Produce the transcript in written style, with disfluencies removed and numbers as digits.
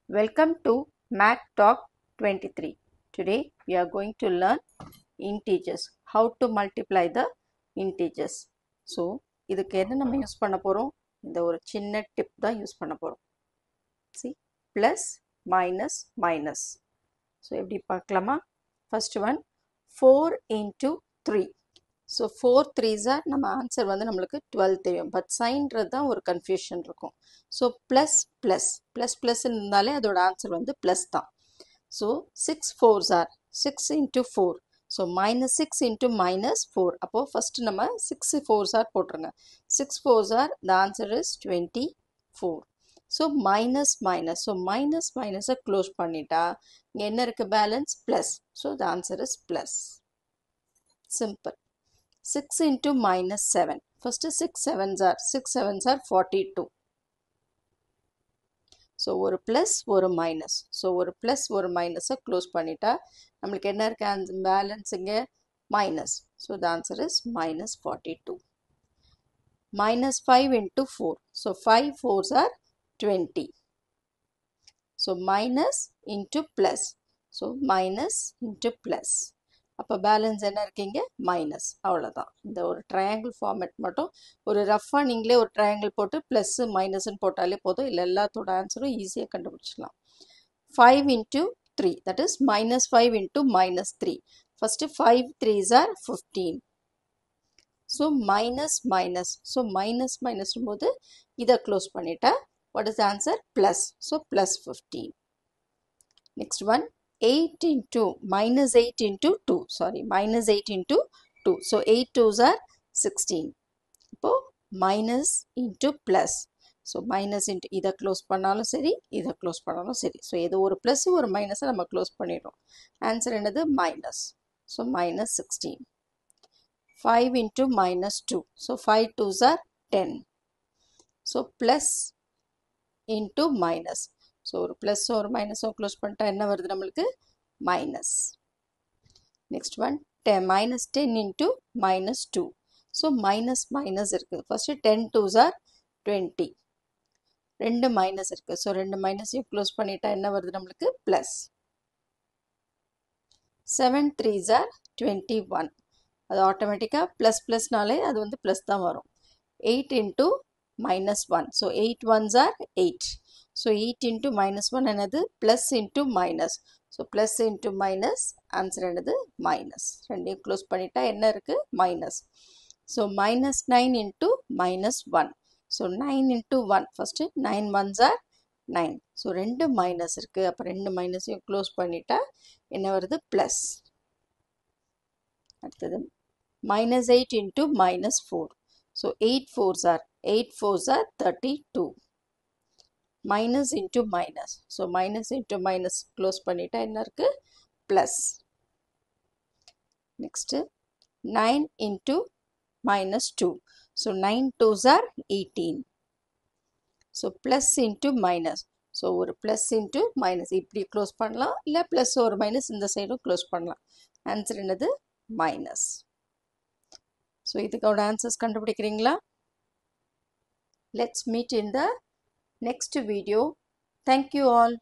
Welcome to Math Talk 23. Today we are going to learn integers. How to multiply the integers. So, இதுக்கு என்ன நம்ம use பண்ண போறோம்? இந்த ஒரு சின்ன டிப் தான் யூஸ் பண்ண போறோம். See, plus, minus, minus. So, எப்படி பார்க்கலாமா? First one, 4 into 3. So 4 3s நம்ம ஆன்சர் வந்து நம்மளுக்கு 12 தெரியும். பட் சைன்றது தான் ஒரு கன்ஃபியூஷன் இருக்கும். So plus plus plus plus இருந்தாலே அதோட ஆன்சர் வந்து ப்ளஸ் தான். So 6 4s 6 into 4. So minus 6 into minus 4. அப்போது ஃபஸ்ட்டு நம்ம 6 4s போட்டுருங்க. 6 4s the answer is 24. So minus minus. So minus மைனஸை க்ளோஸ் பண்ணிட்டா இங்கே என்ன இருக்குது balance plus. So the answer is plus. Simple. 6 into minus 7. First 6 7s are 42. So ஒரு plus ஒரு minus. So ஒரு plus ஒரு minus close பண்ணிட்டா நம்மளுக்கு என்ன இருக்கு அந்த balance இங்க minus. So the answer is minus 42. Minus 5 into 4. So 5 4s are 20. So minus into plus. So minus into plus. அப்போ பேலன்ஸ் என்ன இருக்கீங்க மைனஸ். அவ்வளோதான். இந்த ஒரு ட்ரையாங்கிள் ஃபார்மேட் மட்டும் ஒரு ரஃபாக நீங்களே ஒரு ட்ரையாங்கிள் போட்டு ப்ளஸ்ஸு மைனஸ்ன்னு போட்டாலே போதும். இல்லை எல்லாத்தோட ஆன்சரும் ஈஸியாக கண்டுபிடிச்சிக்கலாம். 5 into 3 that is minus 5 into minus 3. First 5 3s are 15. So minus minus. So minus மைனஸ்னும் போது இதை க்ளோஸ் பண்ணிட்டா what is answer plus. So plus 15. Next one 8 into minus 8 into 2. Sorry, minus 8 into 2. So 8 2s are 16. இப்போ minus into plus. So minus into இதை close பண்ணாலும் சரி இதை close பண்ணாலும் சரி. ஸோ ஏதோ ஒரு ப்ளஸ் ஒரு மைனஸை நம்ம க்ளோஸ் பண்ணிடுறோம். ஆன்சர் என்னது minus. So minus 16. 5 into minus 2. So 5 2s are 10. So plus into minus. So ஒரு ப்ளஸ் ஒரு மைனஸோ க்ளோஸ் பண்ணிட்டா என்ன வருது நம்மளுக்கு minus. Next one minus 10 into minus 2. So minus minus இருக்குது. First 10 2s are 20. ரெண்டு மைனஸ் இருக்குது. ஸோ ரெண்டு மைனஸையும் க்ளோஸ் பண்ணிட்டா என்ன வருது நம்மளுக்கு ப்ளஸ். 7 3s are 21. அது ஆட்டோமேட்டிக்காக ப்ளஸ் ப்ளஸ்னாலே அது வந்து ப்ளஸ் தான் வரும். 8 into minus 1. So 8 1s are 8. So 8 into minus 1 என்னது plus into minus. So plus into minus answer என்னது minus. ரெண்டையும் க்ளோஸ் பண்ணிட்டா என்ன இருக்கு minus. So minus 9 into minus 1. So 9 into 1. First 9 1s are 9. So ரெண்டு மைனஸ் இருக்கு. அப்போ ரெண்டு மைனஸையும் க்ளோஸ் பண்ணிட்டா என்ன வருது plus. அடுத்தது minus 8 into minus 4. So 8 4s are 8 4s are 32. Minus into minus. So minus into minus close பண்ணிட்டா என்ன இருக்கு plus. Next 9 into minus 2. So 9 2s are 18. So plus into minus. So ஒரு plus into minus இப்படி close பண்ணலாம். இல்லை plus ஒரு minus இந்த சைடும் க்ளோஸ் பண்ணலாம். ஆன்சர் என்னது minus. So இதுக்கோட ஆன்சர்ஸ் கண்டுபிடிக்கிறீங்களா? Let's meet in the next video. Thank you all.